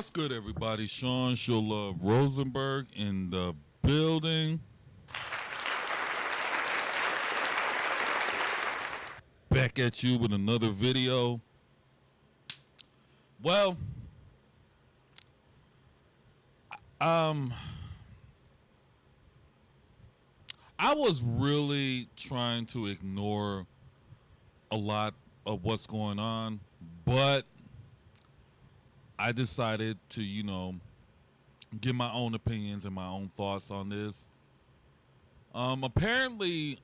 What's good, everybody? Sean Shola Rosenberg in the building. Back at you with another video. Well, um, I was really trying to ignore a lot of what's going on, but I decided to, give my own opinions and my own thoughts on this. Apparently,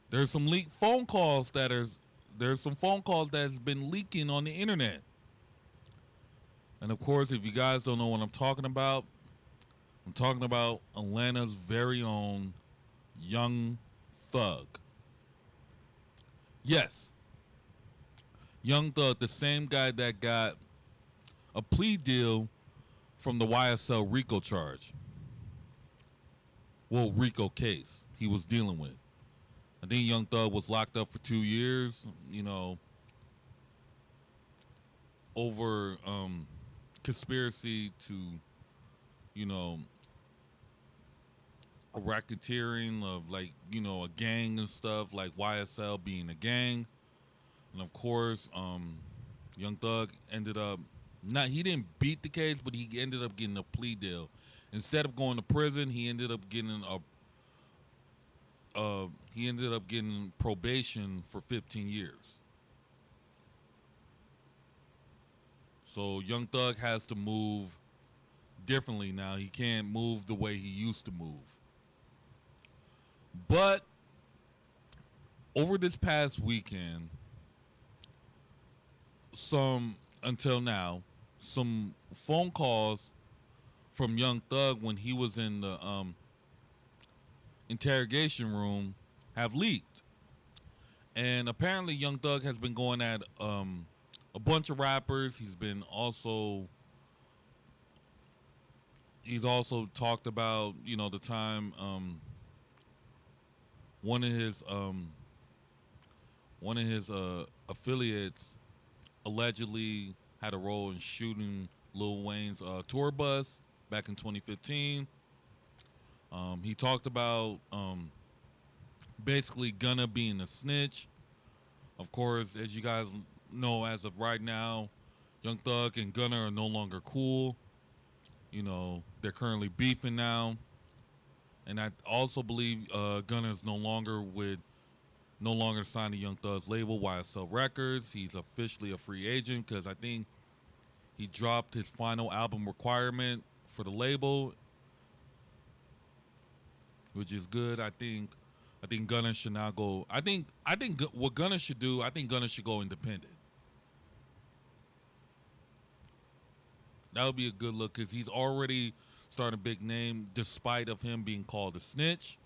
there's some leaked phone calls there's some phone calls that's been leaking on the internet. And of course, if you guys don't know what I'm talking about Atlanta's very own Young Thug. Yes, Young Thug, the same guy that got a plea deal from the YSL RICO charge. Well, RICO case he was dealing with. I think Young Thug was locked up for 2 years, over conspiracy to, you know, a racketeering of a gang and stuff, like YSL being a gang. And of course, Young Thug ended up not he didn't beat the case, but he ended up getting a plea deal. Instead of going to prison, he ended up getting probation for 15 years. So Young Thug has to move differently now. He can't move the way he used to move. But over this past weekend, some until now, some phone calls from Young Thug when he was in the interrogation room have leaked. And apparently Young Thug has been going at a bunch of rappers. He's also talked about, the time one of his affiliates allegedly had a role in shooting Lil Wayne's tour bus back in 2015. He talked about basically Gunna being a snitch. Of course, as you guys know, as of right now, Young Thug and Gunna are no longer cool. They're currently beefing now. And I also believe Gunna is no longer signed to Young Thug's label, YSL Records. He's officially a free agent because I think he dropped his final album requirement for the label, which is good. I think Gunna should now go. I think what Gunna should do. I think Gunna should go independent. That would be a good look because he's already starting a big name, despite of him being called a snitch,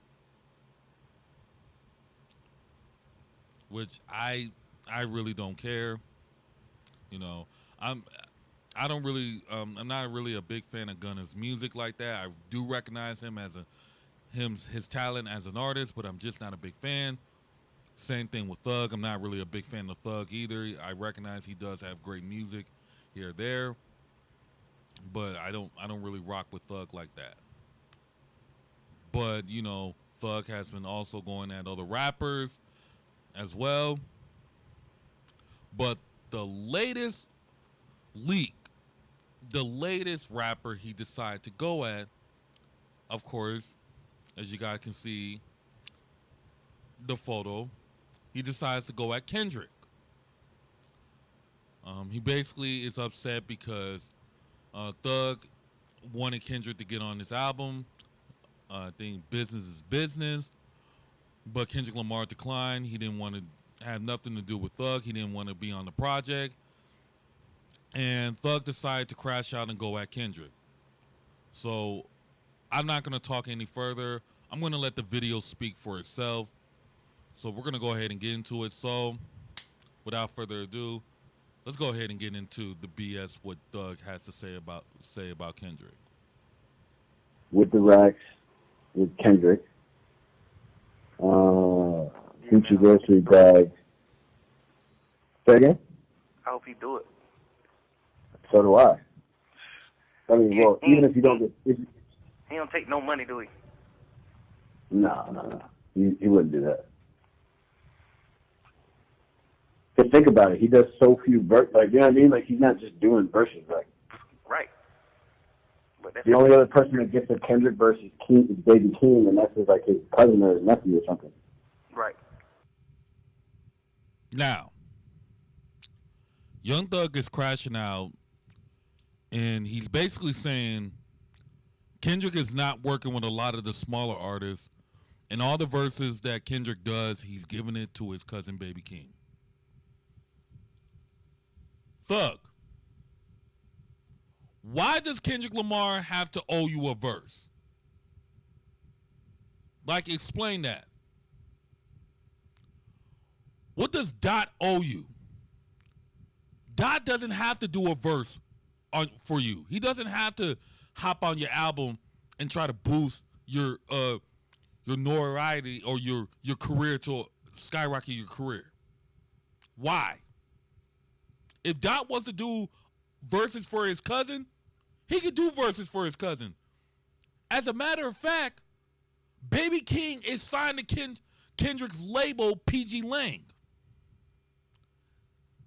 which I really don't care. You know, I'm I don't really I'm not really a big fan of Gunna's music like that. I do recognize him as his talent as an artist, but I'm just not a big fan. Same thing with Thug. I'm not really a big fan of Thug either. I recognize he does have great music here or there, but I don't really rock with Thug like that. But Thug has been also going at other rappers as well. But the latest leak, the latest rapper he decided to go at, of course, as you guys can see the photo, he decides to go at Kendrick. He basically is upset because Thug wanted Kendrick to get on his album. I think business is business, but Kendrick Lamar declined. He didn't want to have nothing to do with Thug. He didn't want to be on the project. And Thug decided to crash out and go at Kendrick. So I'm not going to talk any further. I'm going to let the video speak for itself. So we're going to go ahead and get into it. So without further ado, let's go ahead and get into the BS what Thug has to say about Kendrick. With the Racks, with Kendrick, Future grocery bag. Say again? I hope he do it. So do I. I mean, well, even if you don't get, he don't take no money, do he? no. He wouldn't do that. Just think about it. He does so few like, you know what I mean? Like, he's not just doing verses. Like, right. But that's the only other person that gets a Kendrick versus King is Baby King, and that's like his cousin or his nephew or something. Right. Now, Young Thug is crashing out, and he's basically saying Kendrick is not working with a lot of the smaller artists, and all the verses that Kendrick does, he's giving it to his cousin Baby King. Thug, why does Kendrick Lamar have to owe you a verse? Like, explain that. What does Dot owe you? Dot doesn't have to do a verse for you. He doesn't have to hop on your album and try to boost your notoriety or your career to skyrocket your career. Why? If Dot wants to do verses for his cousin, he could do verses for his cousin. As a matter of fact, Baby King is signed to Kendrick's label, PG Lang.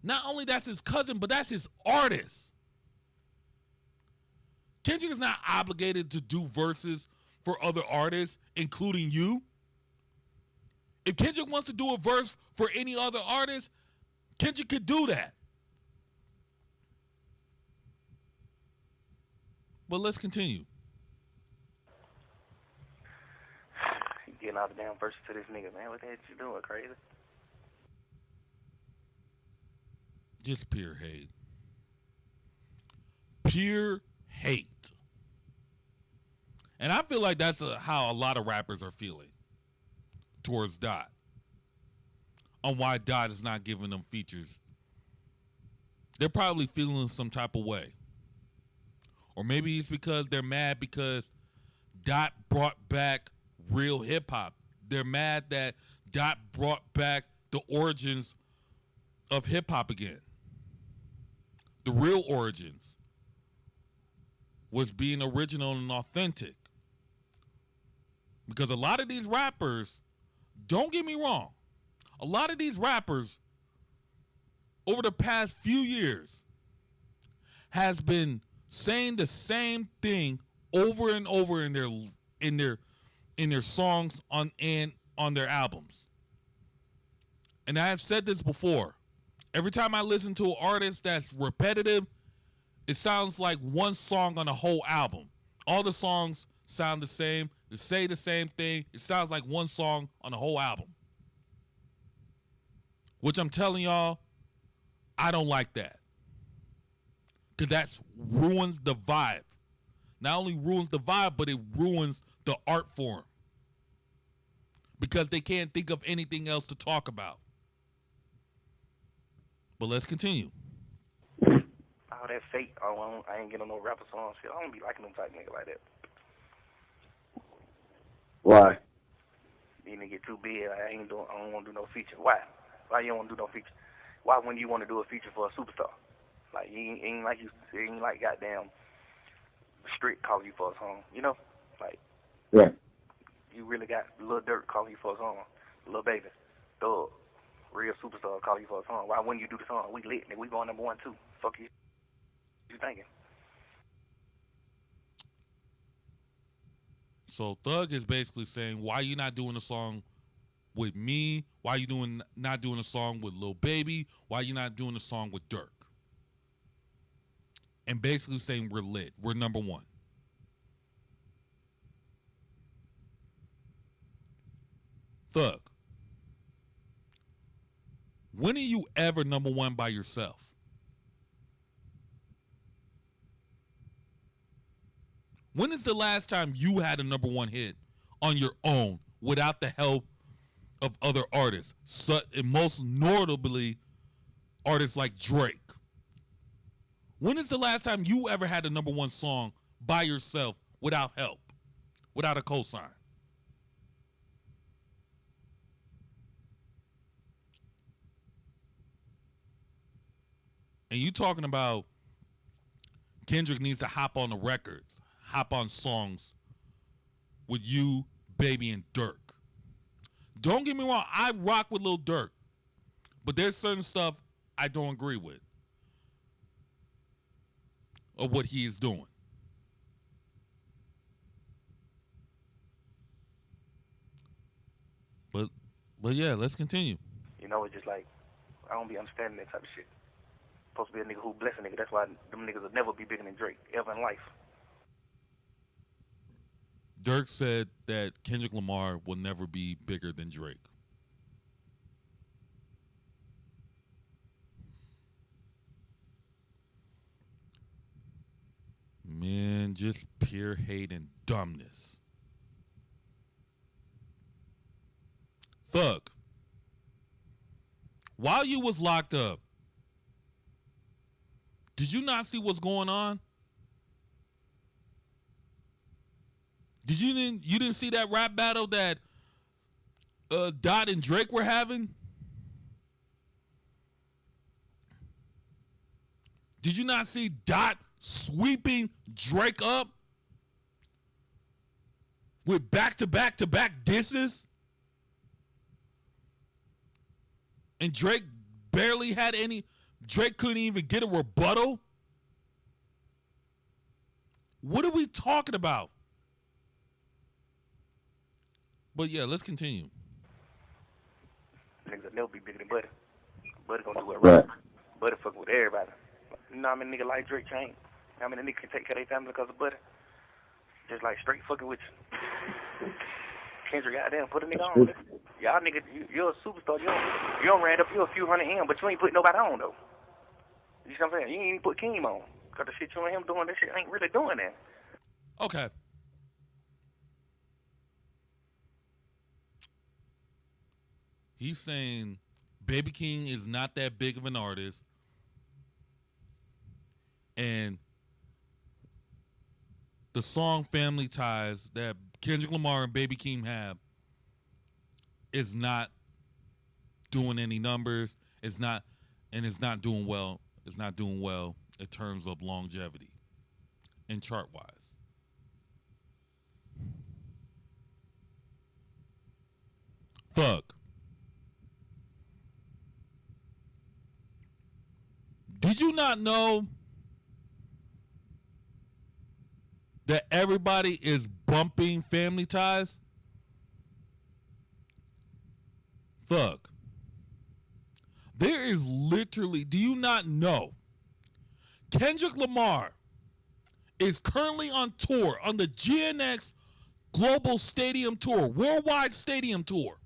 Not only that's his cousin, but that's his artist. Kendrick is not obligated to do verses for other artists, including you. If Kendrick wants to do a verse for any other artist, Kendrick could do that. But let's continue. You getting all the damn verses to this nigga, man. What the hell you doing, crazy? Just pure hate. Pure hate. And I feel like that's how a lot of rappers are feeling towards Dot. On why Dot is not giving them features. They're probably feeling some type of way. Or maybe it's because they're mad because Dot brought back real hip hop. They're mad that Dot brought back the origins of hip hop again. The real origins was being original and authentic. Because a lot of these rappers, don't get me wrong, a lot of these rappers over the past few years has been saying the same thing over and over in their songs on their albums. And I have said this before. Every time I listen to an artist that's repetitive, it sounds like one song on a whole album. All the songs sound the same. They say the same thing. It sounds like one song on a whole album. Which I'm telling y'all, I don't like that. Because that ruins the vibe. Not only ruins the vibe, but it ruins the art form. Because they can't think of anything else to talk about. But let's continue. All that fake, I ain't getting no rapper song shit. I don't be liking them type nigga like that. Why? These nigga get too big. I don't want to do no feature. Why? Why you don't want to do no feature? Why when you want to do a feature for a superstar? Like you ain't like goddamn Strict calling you for a song. You know, like yeah. You really got Lil Durk calling you for a song. Lil Baby, Thug, real superstar calling you for a song. Why wouldn't you do the song? We lit, nigga. We going number 1 too. Fuck you. You thinking? So Thug is basically saying, why you not doing a song with me? Why you not doing a song with Lil Baby? Why you not doing a song with Durk? And basically saying we're lit. We're number 1. Thug, when are you ever number 1 by yourself? When is the last time you had a number 1 hit on your own without the help of other artists? And most notably, artists like Drake. When is the last time you ever had a number 1 song by yourself without help, without a cosign? And you talking about Kendrick needs to hop on the records, hop on songs with you, Baby, and Dirk. Don't get me wrong, I rock with Lil Durk, but there's certain stuff I don't agree with of what he is doing. But yeah, let's continue. You know, it's just like I don't be understanding that type of shit. Supposed to be a nigga who bless a nigga. That's why them niggas will never be bigger than Drake ever in life. Dirk said that Kendrick Lamar will never be bigger than Drake. Man, just pure hate and dumbness. Thug, while you was locked up, did you not see what's going on? You didn't see that rap battle that Dot and Drake were having? Did you not see Dot sweeping Drake up with back to back to back disses? And Drake barely had any. Drake couldn't even get a rebuttal. What are we talking about? But yeah, let's continue. Niggas will never be bigger than Buddy. Buddy gonna do it Right. right. Buddy fucking with everybody. You know how many niggas like Drake chain? How many niggas can take care of their family because of Buddy? Just like straight fucking with you. Kendrick, goddamn, put a nigga on. Y'all niggas, you're a superstar. You don't ran up you a few hundred M, but you ain't put nobody on though. You see what I'm saying? You ain't even put Keem on. Cause the shit you and him doing, that shit ain't really doing that. Okay. He's saying Baby King is not that big of an artist. And the song Family Ties that Kendrick Lamar and Baby King have is not doing any numbers. It's not doing well. It's not doing well in terms of longevity and chart wise. Thug. Did you not know that everybody is bumping Family Ties? Thug. There is literally, do you not know? Kendrick Lamar is currently on tour on the GNX Global Stadium Tour, Worldwide Stadium Tour.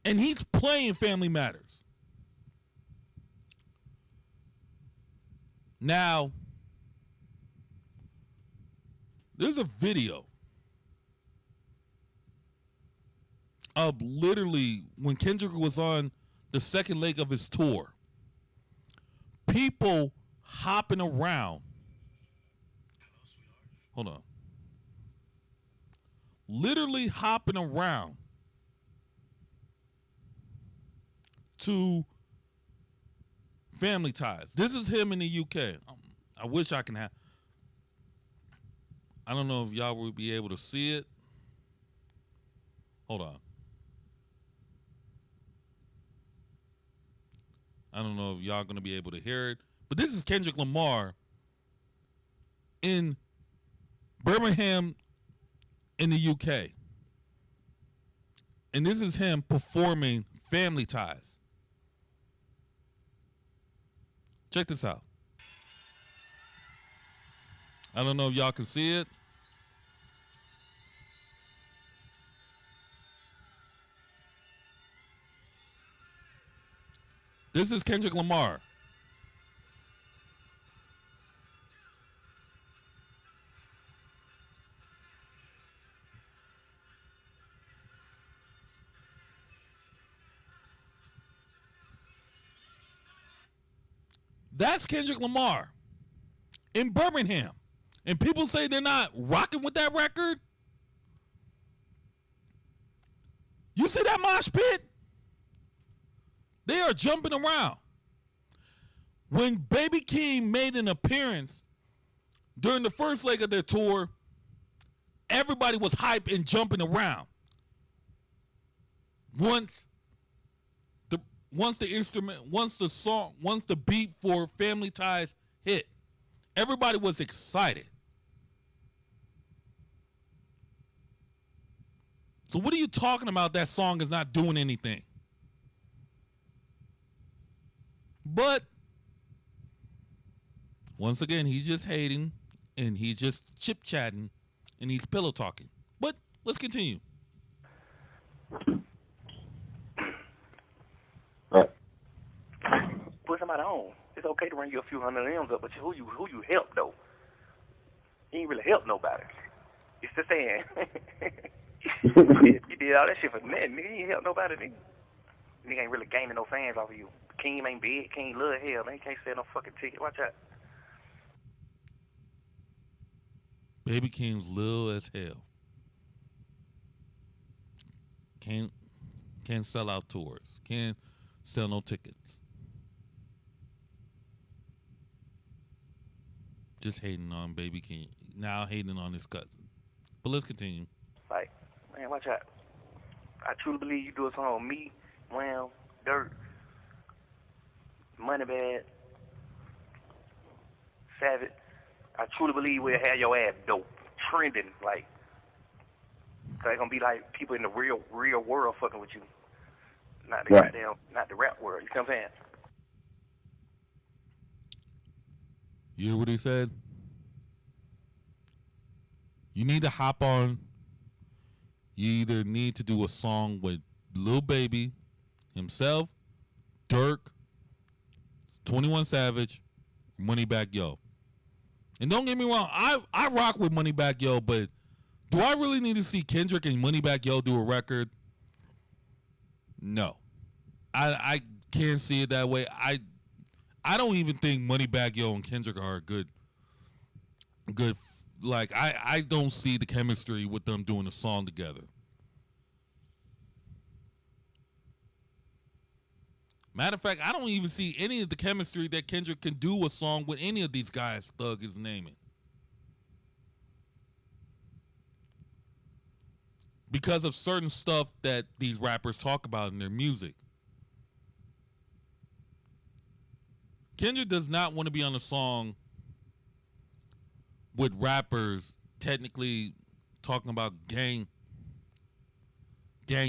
And he's playing Family Matters. Now, there's a video of literally when Kendrick was on the second leg of his tour, people hopping around. Hold on. Literally hopping around to Family Ties. This is him in the UK. I wish I can have. I don't know if y'all will be able to see it. Hold on. I don't know if y'all going to be able to hear it. But this is Kendrick Lamar in Birmingham in the UK. And this is him performing Family Ties. Check this out. I don't know if y'all can see it. This is Kendrick Lamar. That's Kendrick Lamar in Birmingham. And people say they're not rocking with that record. You see that mosh pit? They are jumping around. When Baby King made an appearance During the first leg of their tour, everybody was hype and jumping around. Once the once the beat for Family Ties hit, everybody was excited. So what are you talking about? That song is not doing anything. But once again, he's just hating and he's just chip chatting and he's pillow talking. But let's continue. Right. Put somebody on. It's okay to bring you a few hundred M's up, but who you help though? You ain't really help nobody. It's the saying. You did all that shit for nothing, nigga. You ain't help nobody, nigga. Nigga ain't really gaining no fans off of you. King ain't big. King love hell. Man, can't sell no fucking ticket. Watch out. Baby Keem's little as hell. Can't sell out tours. Can't sell no tickets. Just hating on Baby Keem. Now hating on his cousin. But let's continue. Like, man, watch out. I truly believe you do a song with me, Wham, Dirt, Moneybag, Savage. I truly believe we'll have your ass dope, trending, like, cause it's gonna be like people in the real world fucking with you, not the goddamn, not the rap world. You see what I'm saying? You hear what he said? You need to hop on. You either need to do a song with Lil Baby, himself, Dirk, 21 Savage, Moneybag Yo. And don't get me wrong, I rock with Moneybag Yo, but do I really need to see Kendrick and Moneybag Yo do a record? No. I can't see it that way. I don't even think Moneybag Yo and Kendrick are good. Like, I don't see the chemistry with them doing a song together. Matter of fact, I don't even see any of the chemistry that Kendrick can do a song with any of these guys Thug is naming. Because of certain stuff that these rappers talk about in their music. Kendrick does not want to be on a song with rappers technically talking about gang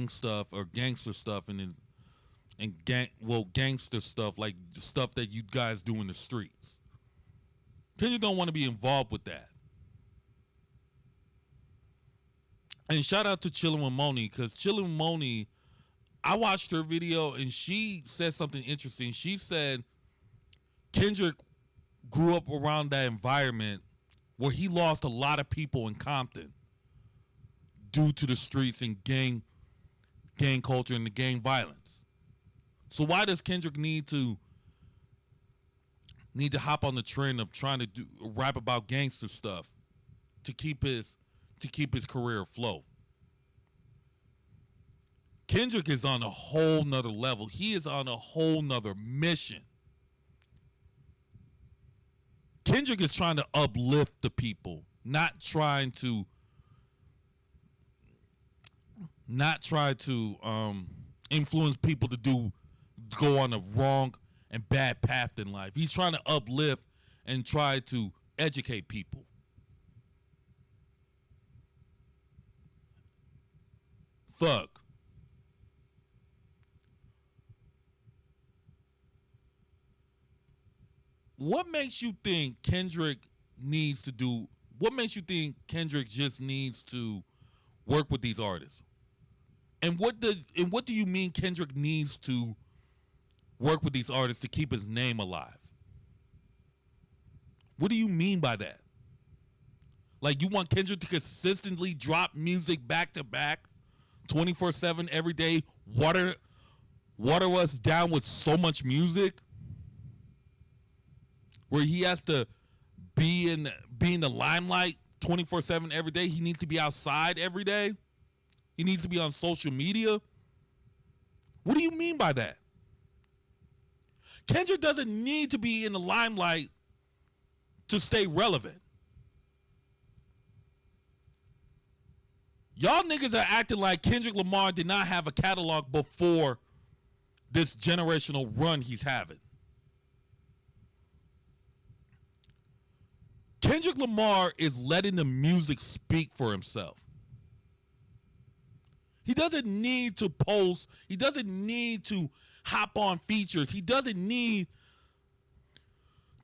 stuff or gangster stuff and gangster stuff, like the stuff that you guys do in the streets. Kendrick don't want to be involved with that. And shout out to Chillin' with Moni, because Chillin' with Moni, I watched her video and she said something interesting. She said Kendrick grew up around that environment where he lost a lot of people in Compton due to the streets and gang culture and the gang violence. So why does Kendrick need to hop on the trend of trying to rap about gangster stuff to keep his career afloat? Kendrick is on a whole nother level. He is on a whole nother mission. Kendrick is trying to uplift the people, not try to influence people to go on a wrong and bad path in life. He's trying to uplift and try to educate people. Thug. What makes you think Kendrick just needs to work with these artists? And what do you mean Kendrick needs to work with these artists to keep his name alive? What do you mean by that? Like, you want Kendrick to consistently drop music back to back, 24/7 every day, water us down with so much music, where he has to be in the limelight 24/7 every day? He needs to be outside every day. He needs to be on social media. What do you mean by that? Kendrick doesn't need to be in the limelight to stay relevant. Y'all niggas are acting like Kendrick Lamar did not have a catalog before this generational run he's having. Kendrick Lamar is letting the music speak for himself. He doesn't need to post. He doesn't need to hop on features. He doesn't need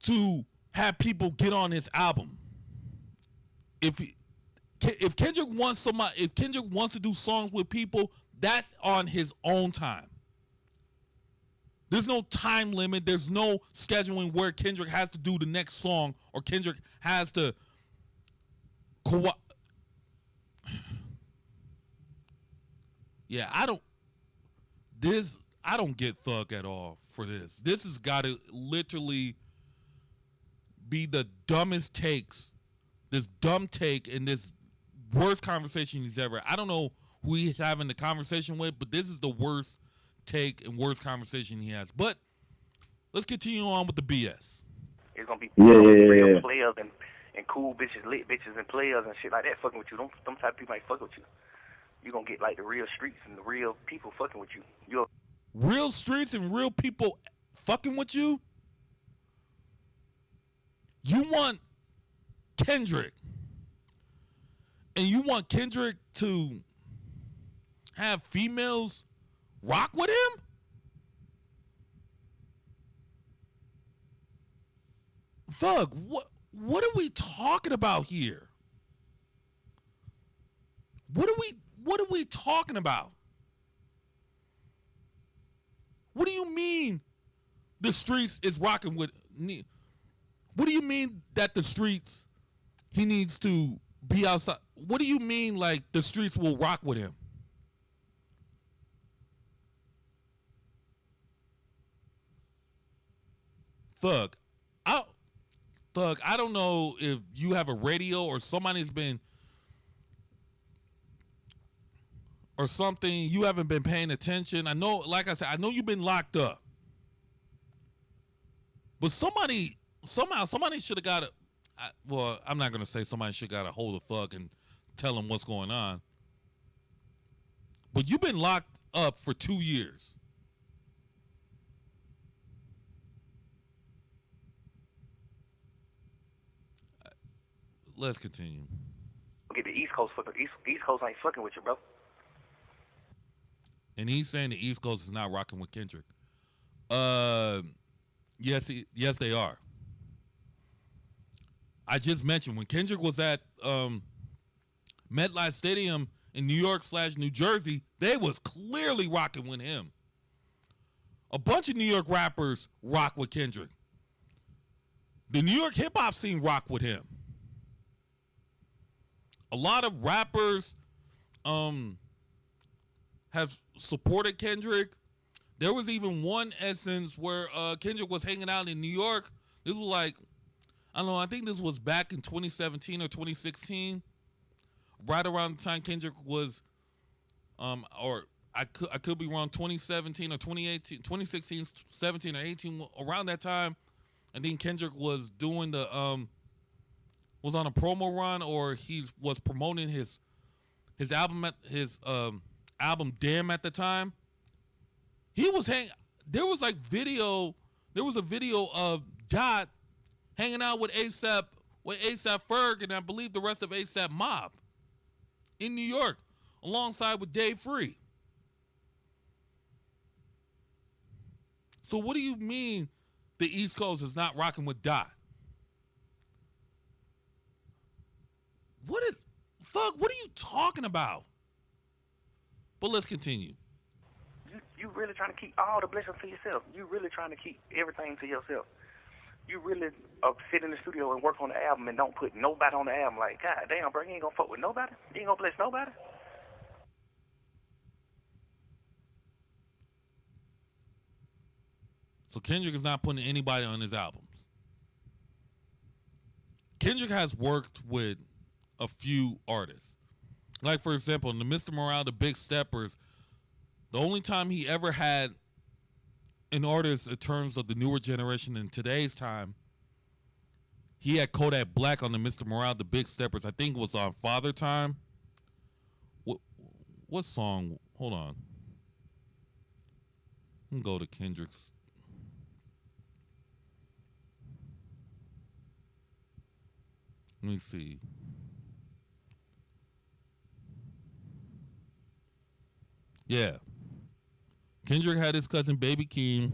to have people get on his album. If Kendrick wants to do songs with people, that's on his own time. There's no time limit. There's no scheduling where Kendrick has to do the next song or Kendrick has to Yeah, I don't get Thug at all for this. This has got to literally be the dumbest takes, this dumb take and this worst conversation he's ever. I don't know who he's having the conversation with, but this is the worst take and worst conversation he has. But let's continue on with the BS. It's gonna be Yeah. players and cool bitches, lit bitches, and players and shit like that fucking with you. Them type of people ain't fucking with you. You gonna get like the real streets and the real people fucking with you. Real streets and real people fucking with you? You want Kendrick. And you want Kendrick to have females rock with him? Thug, what are we talking about here? What are we talking about? What do you mean the streets is rocking with? What do you mean that the streets, he needs to be outside? What do you mean like the streets will rock with him? Thug, I don't know if you have a radio or somebody's been or something, you haven't been paying attention. I know, like I said, I know you've been locked up. But somebody should have got I'm not going to say somebody should have got a hold of Thug and tell him what's going on. But you've been locked up for 2 years. Let's continue. Get the East Coast fucking East Coast ain't fucking with you, bro. And he's saying the East Coast is not rocking with Kendrick. Yes, they are. I just mentioned when Kendrick was at MetLife Stadium in New York / New Jersey, they was clearly rocking with him. A bunch of New York rappers rock with Kendrick. The New York hip hop scene rock with him. A lot of rappers have supported Kendrick. There was even one instance where Kendrick was hanging out in New York. This was like, I don't know, I think this was back in 2017 or 2016. Right around the time Kendrick was, or I could be wrong, 2017 or 2018, 2016, 17 or 18, around that time. I think Kendrick was doing the, was on a promo run, or he was promoting his album album Damn at the time. He was there was a video of Dot hanging out with A$AP Ferg and I believe the rest of A$AP Mob in New York alongside with Dave Free. So what do you mean the East Coast is not rocking with Dot? What are you talking about? But let's continue. You really trying to keep all the blessings to yourself. You really trying to keep everything to yourself. You really sit in the studio and work on the album and don't put nobody on the album. Like, God damn, bro, you ain't gonna fuck with nobody? You ain't gonna bless nobody? So Kendrick is not putting anybody on his albums. Kendrick has worked with a few artists. Like, for example, in the Mr. Morale, the Big Steppers, the only time he ever had an artist in terms of the newer generation in today's time, he had Kodak Black on the Mr. Morale, the Big Steppers. I think it was on Father Time. what song? Hold on. Let me go to Kendrick's. Let me see. Yeah. Kendrick had his cousin Baby Keem.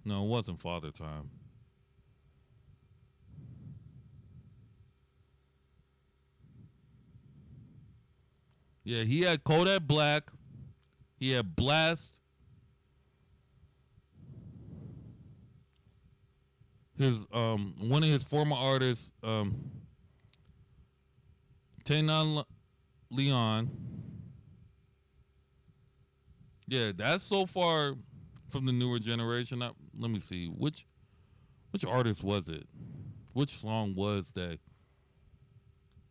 No, it wasn't Father Time. Yeah, he had Kodak Black. He had Blast. His one of his former artists, Taynon Leon. Yeah, that's so far from the newer generation. Let me see. Which artist was it? Which song was that?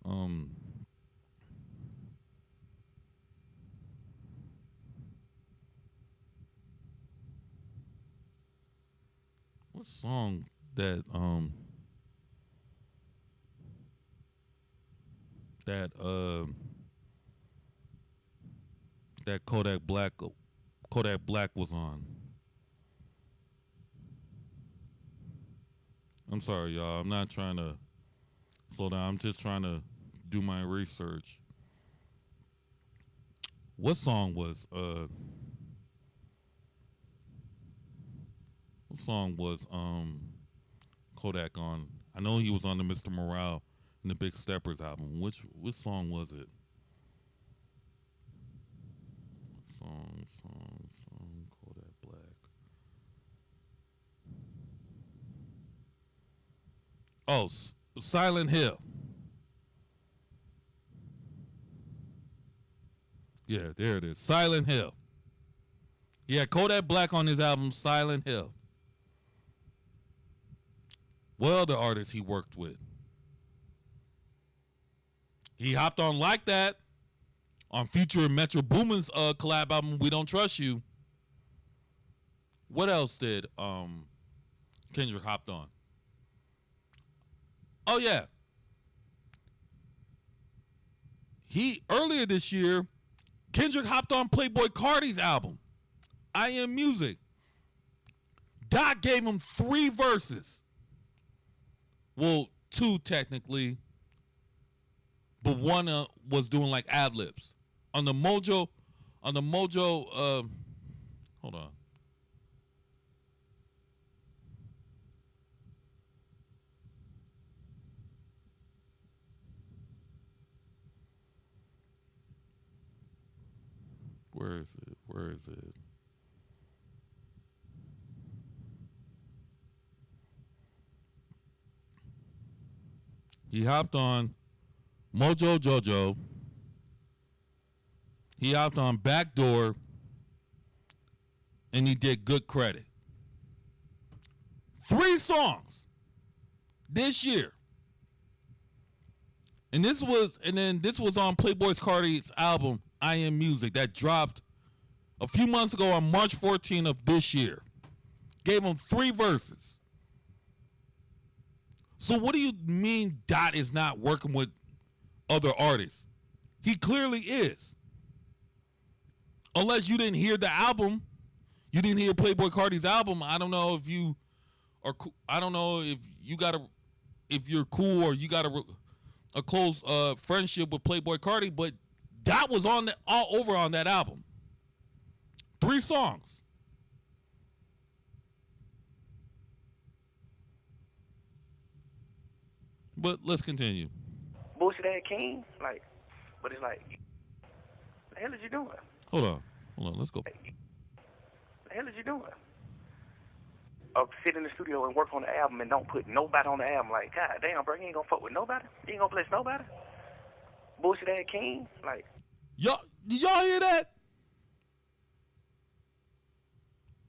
Um what song that that that Kodak Black was on? I'm sorry, y'all. I'm not trying to slow down. I'm just trying to do my research. What song was Kodak on? I know he was on the Mr. Morale and the Big Steppers album. Which song was it? Song Kodak Black. Oh, Silent Hill. Yeah, there it is. Silent Hill. Yeah, Kodak Black on his album Silent Hill. What other artists he worked with? He hopped on Like That on Future and Metro Boomin's collab album We Don't Trust You. What else did Kendrick hopped on? Oh yeah, he earlier this year Kendrick hopped on Playboy Cardi's album I Am Music. Doc gave him 3 verses. Well, 2 technically, but one was doing like ad libs on the Mojo. On the Mojo, hold on. Where is it? Where is it? He hopped on Mojo Jojo. He hopped on Backdoor, and he did Good Credit. 3 songs this year. And this was on Playboy Cardi's album I Am Music that dropped a few months ago on March 14th of this year. Gave him 3 verses. So what do you mean Dot is not working with other artists? He clearly is. Unless you didn't hear the album, you didn't hear Playboy Cardi's album. I don't know if you are. I don't know if if you're cool or you got a close friendship with Playboy Cardi, but Dot was on all over on that album. 3 songs. But let's continue. Bullshit ass king, like, but it's like, the hell is you doing? Hold on. Hold on. Let's go. The hell is you doing? Sit in the studio and work on the album and don't put nobody on the album. Like, God damn, bro, you ain't gonna fuck with nobody. You ain't gonna bless nobody. Bullshit ass king, like. Did y'all hear that?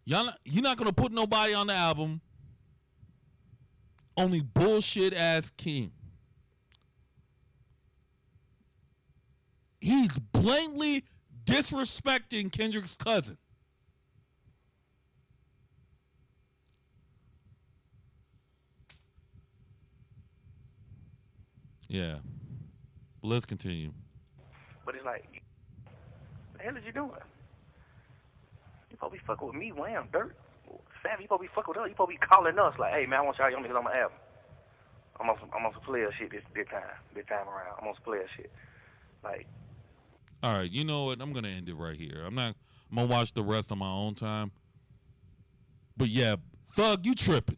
You're not gonna put nobody on the album. Only bullshit ass king. He's blatantly disrespecting Kendrick's cousin. Yeah. But let's continue. But it's like, the hell is you doing? You supposed to be fucking with me, Wham, Dirt. Savvy, you supposed to be fucking with us. You supposed to be calling us like, hey, man, I want y'all young niggas on my album. I'm on some player shit this time around. I'm on some player shit. Like, All right, you know what? I'm gonna end it right here. I'm gonna watch the rest on my own time. But yeah, Thug, you tripping.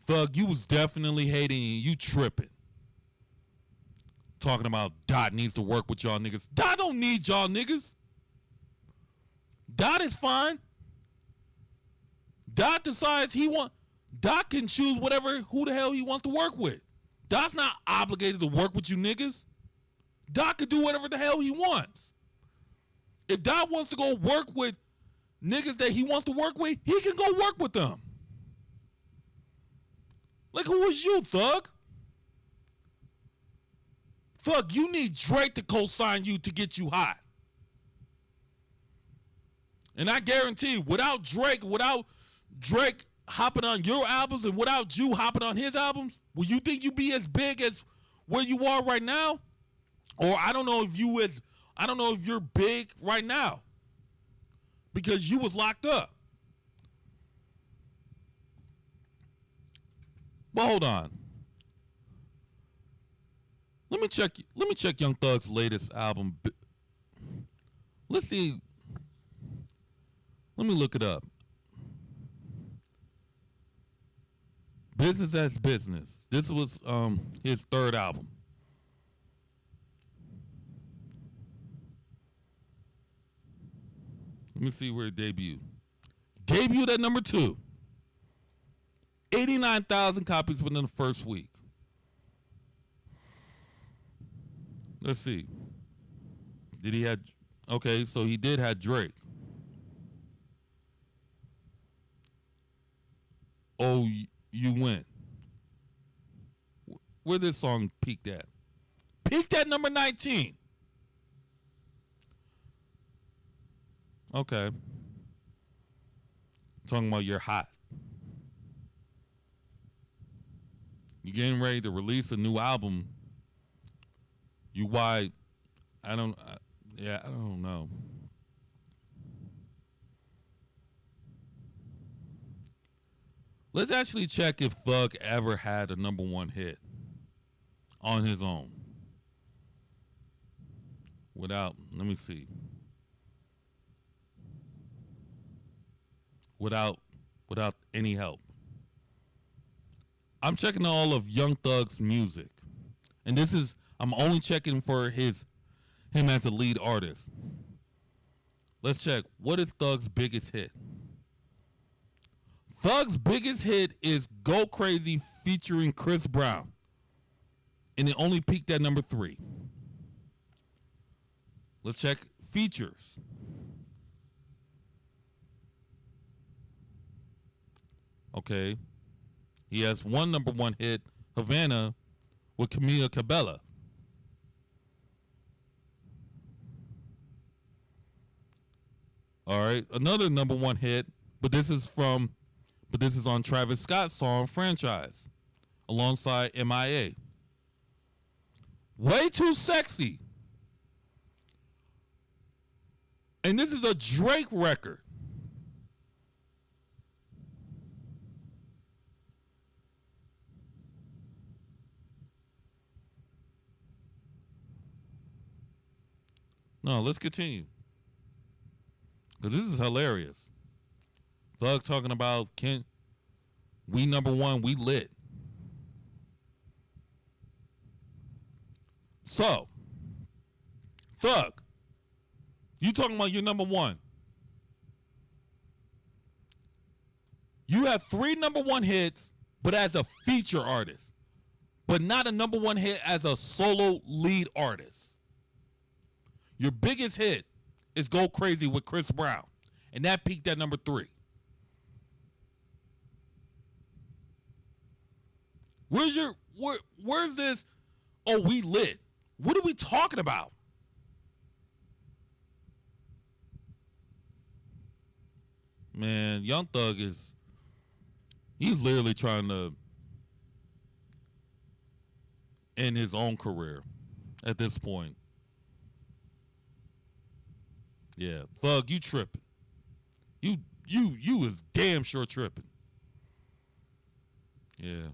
Thug, you was definitely hating and you tripping. Talking about Dot needs to work with y'all niggas. Dot don't need y'all niggas. Dot is fine. Dot decides Dot can choose who the hell he wants to work with. Dot's not obligated to work with you niggas. Dot can do whatever the hell he wants. If Dot wants to go work with niggas that he wants to work with, he can go work with them. Like, who is you, Thug? Thug, you need Drake to co-sign you to get you hot. And I guarantee, without Drake hopping on your albums and without you hopping on his albums, will you think you be as big as where you are right now? Or I don't know if you're big right now because you was locked up. But hold on. Let me check Young Thug's latest album. Let's see. Let me look it up. Business as Business. This was his third album. Let me see where it debuted. Debuted at number 2. 89,000 copies within the first week. Let's see. Okay, so he did have Drake. Oh, you win. Where this song peaked at? Peaked at number 19. Okay. Talking about you're hot. You're getting ready to release a new album. I don't know. Let's actually check if Thug ever had a number 1 hit on his own. Let me see. Without any help. I'm checking all of Young Thug's music. And I'm only checking for him as a lead artist. Let's check. What is Thug's biggest hit? Thug's biggest hit is Go Crazy featuring Chris Brown. And it only peaked at number 3. Let's check features. Okay. He has one number 1 hit, Havana, with Camila Cabello. All right. Another number 1 hit, but this is on Travis Scott's song Franchise alongside MIA. Way Too Sexy. And this is a Drake record. No, let's continue. Because this is hilarious. Thug talking about we number 1, we lit. So, Thug, you talking about your number 1. You have 3 number 1 hits, but as a feature artist. But not a number 1 hit as a solo lead artist. Your biggest hit is Go Crazy with Chris Brown. And that peaked at number 3. Where's this? Oh, we lit. What are we talking about? Man, Young Thug he's literally trying to end his own career at this point. Yeah, Thug, you tripping. You is damn sure tripping. Yeah.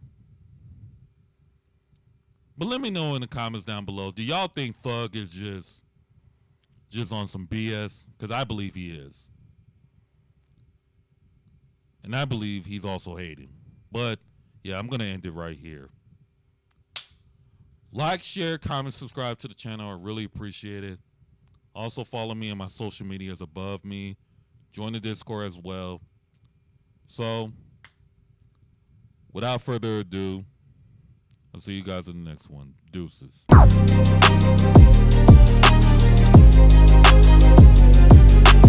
But let me know in the comments down below. Do y'all think Thug is just on some BS? Because I believe he is. And I believe he's also hating. But yeah, I'm gonna end it right here. Like, share, comment, subscribe to the channel. I really appreciate it. Also follow me on my social medias above me. Join the Discord as well. So, without further ado, I'll see you guys in the next one. Deuces.